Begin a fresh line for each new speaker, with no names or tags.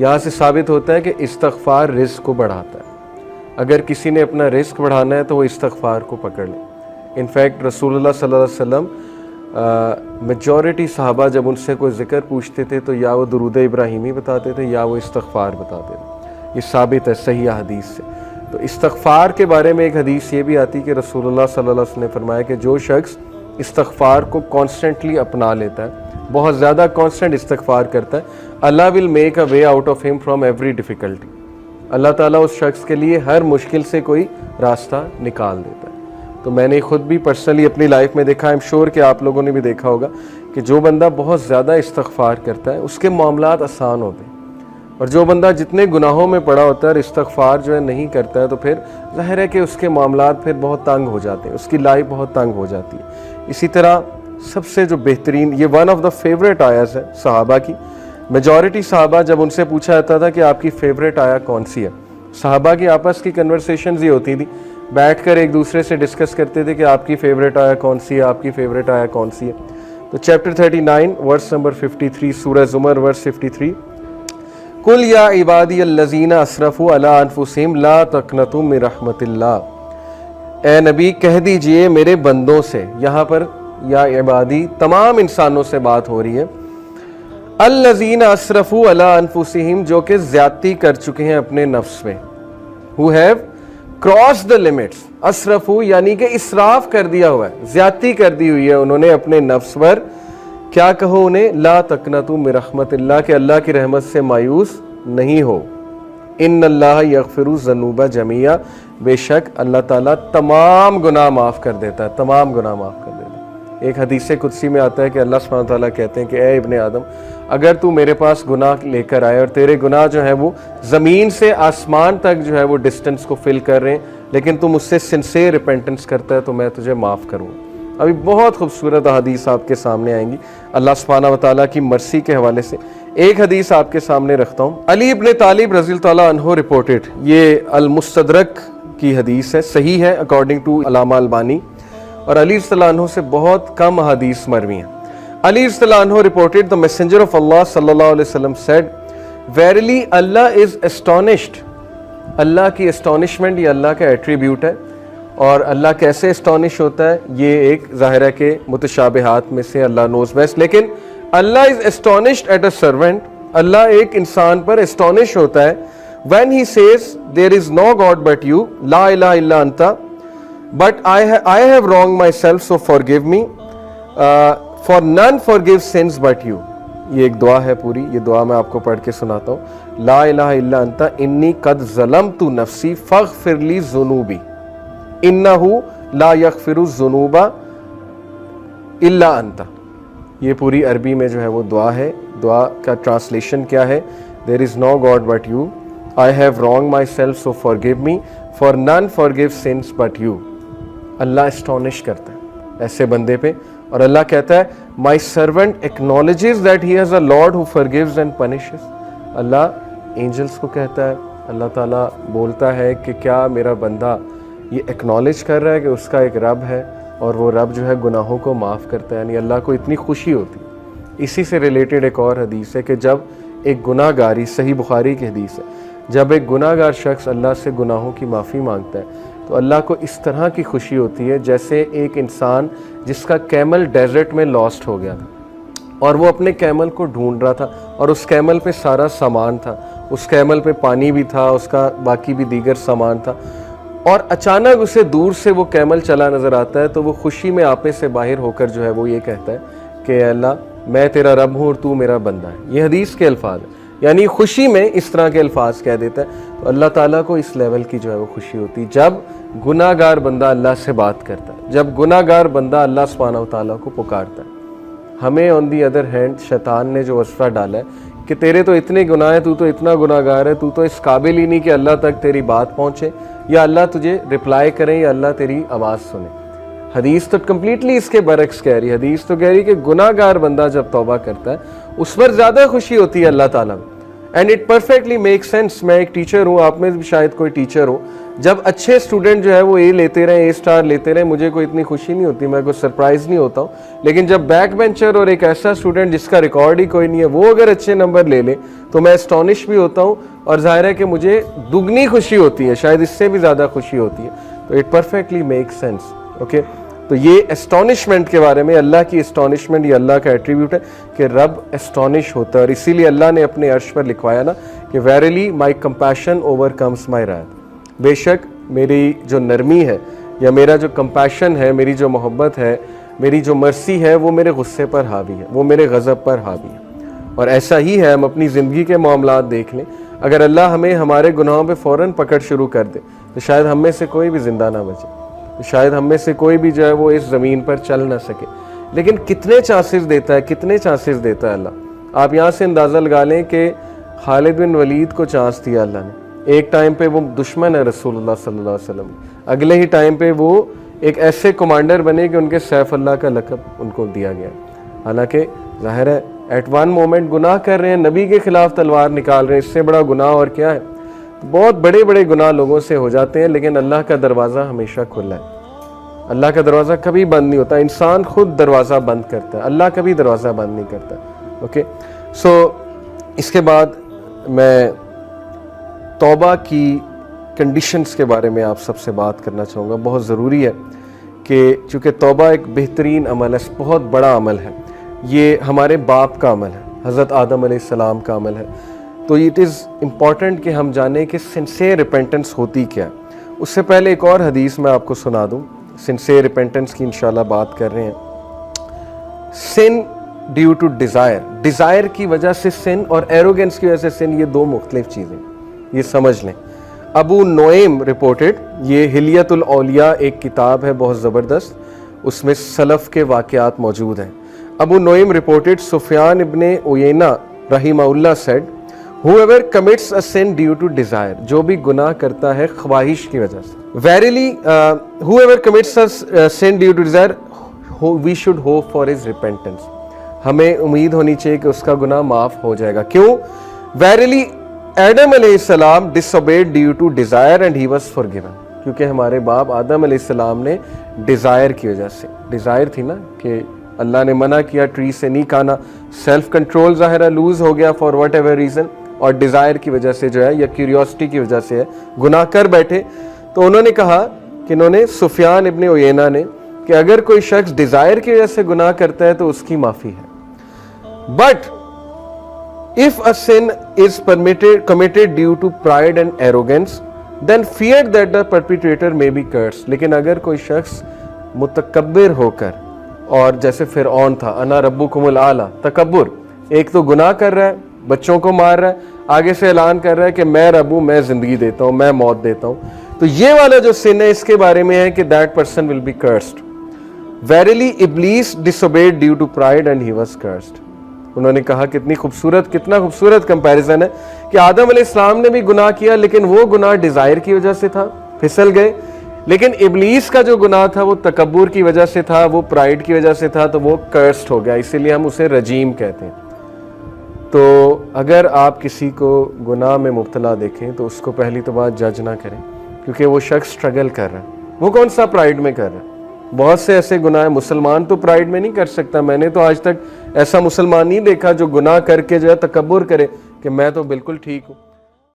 यहाँ से साबित होता है कि इस्तग़फ़ार रिज़्क़ को बढ़ाता है। अगर किसी ने अपना रिज़्क़ बढ़ाना है तो वो इस्तग़फ़ार को पकड़ ले। इनफैक्ट रसूलुल्लाह सल्लल्लाहु अलैहि वसल्लम मेजॉरिटी सहाबा जब उनसे कोई ज़िक्र पूछते थे तो या वो दुरूद इब्राहिमी बताते थे या वो इस्तग़फ़ार बताते थे। ये साबित है सही हदीस से। तो इस्तग़फ़ार के बारे में एक हदीस ये भी आती है कि रसूलुल्लाह सल्लल्लाहु अलैहि वसल्लम ने फरमाया कि जो शख्स इस्तग़फ़ार को कॉन्स्टेंटली अपना लेता है, बहुत ज़्यादा कॉन्स्टेंट इस्तग़फ़ार करता है, Allah will make a way out of him from every difficulty. अल्लाह ताला उस शख्स के लिए हर मुश्किल से कोई रास्ता निकाल देता है। तो मैंने खुद भी पर्सनली अपनी लाइफ में देखा, आई एम श्योर कि आप लोगों ने भी देखा होगा कि जो बंदा बहुत ज़्यादा इस्तग़फ़ार करता है उसके मामलात आसान होते हैं, और जो बंदा जितने गुनाहों में पड़ा होता है और इस्तग़फ़ार जो है नहीं करता है तो फिर ज़ाहिर है कि उसके मामलात फिर बहुत तंग हो जाते हैं, उसकी लाइफ बहुत तंग हो जाती है। इसी तरह सबसे जो बेहतरीन, ये वन ऑफ द फेवरेट आयत है सहाबा की। मेजॉरिटी सहाबा जब उनसे पूछा जाता था कि आपकी फेवरेट आया कौन सी है, सहाबा की आपस की कन्वर्सेशंस ये होती थी, बैठकर एक दूसरे से डिस्कस करते थे कि आपकी फेवरेट आया कौन सी है, आपकी फेवरेट आया कौन सी है। तो चैप्टर 39 वर्स नंबर 53 सूरह ज़ुमर वर्स 53, कुल या इबादी अल्लज़ीना असरफ़ू अला अनफुसिहिम ला तक़नतू मिन रहमतिल्लाह। ए नबी कह दीजिए मेरे बंदों से, यहाँ पर या इबादी तमाम इंसानों से बात हो रही है, अल्लज़ीना असरफ़ू अला अनफुसिहिम जो कि ज़्यादती कर चुके हैं अपने नफ्स में, who have cross the limits. असरफ़ू यानी कि इसराफ कर दिया हुआ है, ज़्यादती कर दी हुई है उन्होंने अपने नफ्स पर। क्या कहो उन्हें, ला तक़नतू मिन रहमतिल्लाह के अल्लाह की रहमत से मायूस नहीं हो। इन्नल्लाह यग़फ़िरु ज़ुनूबा जमीआ, बेशक अल्लाह ताला तमाम गुनाह माफ़ कर देता है, तमाम गुनाह माफ़ कर देता है। एक हदीस कुदसी में आता है कि अल्लाह सुब्हानहू व तआला कहते हैं कि ए इब्ने आदम, अगर तू मेरे पास गुनाह लेकर आए और तेरे गुनाह जो है वो ज़मीन से आसमान तक जो है वो डिस्टेंस को फिल कर रहे हैं, लेकिन तू मुझसे सिंसियर रिपेंटेंस करता है तो मैं तुझे माफ़ करूँगा। अभी बहुत खूबसूरत हदीस आपके सामने आएंगी अल्लाह सुब्हानहू व तआला की मर्सी के हवाले से। एक हदीस आपके सामने रखता हूँ। अली इब्ने तालिब रज़ी अल्लाह अन्हु रिपोर्टेड, ये अल मुस्तदरक की हदीस है, सही है अकॉर्डिंग टू अल्लामा अलबानी, और अली रज़ियल्लाहु अन्हु से बहुत कम हदीस मरवी हैं। अली रज़ियल्लाहु अन्हु रिपोर्टेड द मैसेंजर ऑफ अल्लाह सल्लल्लाहु अलैहि वसल्लम सेड, वेरिली अल्लाह इज एस्टोनिश्ड। अल्लाह की एस्टोनिशमेंट ये अल्लाह का एट्रीब्यूट है, और अल्लाह कैसे एस्टोनिश होता है ये एक ज़ाहिर है कि मुतशाबिहात में से अल्लाह नोज बेस्ट, लेकिन Allah is astonished at a servant. अल्लाह एक इंसान पर एस्टोनिश होता है when he says there is no God but you, ला इलाहा इल्ला अंता, but I have wrong my self so forgive me, for none forgive sins but you. ये एक दुआ है पूरी, ये दुआ मैं आपको पढ़ के सुनाता हूँ। ला इलाहा इल्ला अंता इन्नी कद ज़लमतु नफ्सी फ़ग़फ़िरली ज़ुनूबी इन्नहु ला यग़फ़िरु ज़ुनूबा इल्ला अंता। ये पूरी अरबी में जो है वो दुआ है। दुआ का ट्रांसलेशन क्या है, there is no God but you, I have wrong my self so forgive me, for none forgive sins but you. Allah astonish करता है ऐसे बंदे पे, और अल्लाह कहता है my servant acknowledges that he has a lord who forgives and punishes. Allah angels को कहता है, अल्लाह ताला बोलता है कि क्या मेरा बंदा ये एक्नॉलेज कर रहा है कि उसका एक रब है और वो रब जो है गुनाहों को माफ़ करता है, यानी अल्लाह को इतनी खुशी होती है। इसी से रिलेटेड एक और हदीस है कि जब एक गुनाहगारी, सही बुखारी की हदीस है, जब एक गुनाहगार शख्स अल्लाह से गुनाहों की माफ़ी मांगता है तो अल्लाह को इस तरह की खुशी होती है जैसे एक इंसान जिसका कैमल डेजर्ट में लॉस्ट हो गया था और वो अपने कैमल को ढूंढ रहा था, और उस कैमल पे सारा सामान था, उस कैमल पे पानी भी था, उसका बाकी भी दीगर सामान था, और अचानक उसे दूर से वो कैमल चला नज़र आता है तो वो खुशी में आपे से बाहर होकर जो है वो ये कहता है कि अल्लाह मैं तेरा रब हूँ और तू मेरा बंदा है। ये हदीस के अल्फाज है, यानी खुशी में इस तरह के अल्फाज कह देता है। तो अल्लाह ताला को इस लेवल की जो है वो खुशी होती है जब गुनाहगार बंदा अल्लाह से बात करता है, जब गुनाहगार बंदा अल्लाह सुब्हानहू व तआला को पुकारता है। हमें ऑन दी अदर हैंड शैतान ने जो वस्फा डाला है कि तेरे तो इतने गुनाह है, तू तो इतना गुनाहगार है, तू तो इस काबिल ही नहीं कि अल्लाह तक तेरी बात पहुँचे या अल्लाह तुझे रिप्लाई करे या अल्लाह तेरी आवाज़ सुने। हदीस तो कम्प्लीटली इसके बरक्स कह रही है। हदीस तो कह रही है कि गुनाहगार बंदा जब तौबा करता है उस पर ज़्यादा खुशी होती है अल्लाह ताला में। And it perfectly make sense. मैं एक टीचर हूँ, आप में भी शायद कोई टीचर हो। जब अच्छे स्टूडेंट जो है वो ए लेते रहे, ए स्टार लेते रहे, मुझे कोई इतनी खुशी नहीं होती, मैं कोई सरप्राइज नहीं होता हूँ। लेकिन जब बैक बेंचर और एक ऐसा स्टूडेंट जिसका रिकॉर्ड ही कोई नहीं है, वो अगर अच्छे नंबर ले ले तो मैं एस्टॉनिश भी होता हूँ, और जाहिर है कि मुझे दुगनी खुशी होती है, शायद इससे भी ज़्यादा खुशी होती है। तो it perfectly make sense. Okay, तो ये एस्टॉनिशमेंट के बारे में, अल्लाह की एस्टॉनिशमेंट, ये अल्लाह का एट्रीब्यूट है कि रब एस्टॉनिश होता है। और इसीलिए अल्लाह ने अपने अर्श पर लिखवाया ना कि वेरिली माई कंपैशन ओवरकम्स माई रायत, बेशक मेरी जो नरमी है या मेरा जो कंपैशन है, मेरी जो मोहब्बत है, मेरी जो मर्सी है, वो मेरे गुस्से पर हावी है, वो मेरे गज़ब पर हावी है। और ऐसा ही है, हम अपनी ज़िंदगी के मामलात देख लें, अगर अल्लाह हमें हमारे गुनाहों पे फ़ौरन पकड़ शुरू कर दे तो शायद हम में से कोई भी ज़िंदा ना बचे, तो शायद हम में से कोई भी जो है वो इस ज़मीन पर चल ना सके। लेकिन कितने चांसेस देता है, कितने चांसेस देता है अल्लाह। आप यहाँ से अंदाज़ा लगा लें कि खालिद बिन वलीद को चांस दिया अल्लाह ने। एक टाइम पे वो दुश्मन है रसूलुल्लाह सल्लल्लाहु अलैहि वसल्लम, अगले ही टाइम पे वो एक ऐसे कमांडर बने कि उनके सैफ अल्लाह का लक़ब उनको दिया गया। हालांकि ज़ाहिर है एट वन मोमेंट गुनाह कर रहे हैं, नबी के खिलाफ तलवार निकाल रहे हैं, इससे बड़ा गुनाह और क्या है। बहुत बड़े बड़े गुनाह लोगों से हो जाते हैं, लेकिन अल्लाह का दरवाज़ा हमेशा खुला है। अल्लाह का दरवाज़ा कभी बंद नहीं होता, इंसान खुद दरवाज़ा बंद करता है, अल्लाह कभी दरवाज़ा बंद नहीं करता। ओके, सो इसके बाद मैं तौबा की कंडीशंस के बारे में आप सबसे बात करना चाहूँगा। बहुत ज़रूरी है कि चूँकि तौबा एक बेहतरीन अमल है, बहुत बड़ा अमल है, ये हमारे बाप का अमल है, हज़रत आदम अलैहिस्सलाम का अमल है। तो इट इज़ इम्पॉर्टेंट कि हम जानें कि सिंसियर रिपेंटेंस होती क्या है। उससे पहले एक और हदीस मैं आपको सुना दूँ, सिंसियर रिपेंटेंस की इंशाल्लाह बात कर रहे हैं। सिन ड्यू टू डिज़ायर, डिज़ायर की वजह से सिन और एरोगेंस की वजह से सिन, ये दो मुख्तलिफ चीज़ें, ये समझ लें। अबू नोएम रिपोर्टेड, ये हिलियतुल औलिया एक किताब है बहुत ज़बरदस्त, उसमें सलफ़ के वाक़यात मौजूद हैं। Abu Nuaym reported Sufyan ibn Uyaynah रहिमहुल्लाह said, whoever commits a sin due to desire, जो भी गुनाह करता है ख्वाहिश की वजह से, verily whoever commits a sin due to desire, we should hope for his repentance, हमें उम्मीद होनी चाहिए कि उसका गुनाह माफ़ हो जाएगा। क्यों? verily आदम अलैहिस्सलाम disobeyed due to desire and he was forgiven, क्योंकि हमारे बाप आदम अलैहिस्सलाम ने डिज़ायर की वजह से, डिज़ायर थी ना कि अल्लाह ने मना किया ट्री से नहीं खाना, सेल्फ कंट्रोल ज़ाहिर लूज़ हो गया फॉर वट एवर रीज़न, और डिज़ायर की वजह से जो है या क्यूरियोसिटी की वजह से है गुनाह कर बैठे। तो उन्होंने कहा कि इन्होंने सुफियान इब्ने उयैना ने कि अगर कोई शख्स डिज़ायर की वजह से गुनाह करता है तो उसकी माफ़ी है। But if a sin is committed due to pride and arrogance then fear that the perpetrator may be curse, लेकिन अगर कोई शख्स मुतकब्बिर होकर, और जैसे फिरऔन था, अना रब्बुकुमुल आला, तकब्बुर, एक तो गुनाह कर रहा है, बच्चों को मार रहा है, आगे से ऐलान कर रहा है कि मैं रब हूं, मैं जिंदगी देता हूं, मैं मौत देता हूं, तो ये वाला जो सिन है इसके बारे में है कि that person will be cursed. Verily Iblis disobeyed due to pride and he was cursed. उन्होंने कहा कितना खूबसूरत कंपैरिजन है कि आदम अलैहिस्सलाम ने भी गुनाह किया, लेकिन वो गुनाह डिजायर की वजह से था, फिसल गए, लेकिन इब्लीस का जो गुनाह था वो तकब्बुर की वजह से था, वो प्राइड की वजह से था, तो वो कर्स्ड हो गया, इसीलिए हम उसे रजीम कहते हैं। तो अगर आप किसी को गुनाह में मुब्तला देखें तो उसको पहली तो बात जज ना करें, क्योंकि वो शख्स स्ट्रगल कर रहा है, वो कौन सा प्राइड में कर रहा है। बहुत से ऐसे गुनाह है, मुसलमान तो प्राइड में नहीं कर सकता, मैंने तो आज तक ऐसा मुसलमान नहीं देखा जो गुनाह करके जो है तकब्बुर करे कि मैं तो बिल्कुल ठीक हूँ।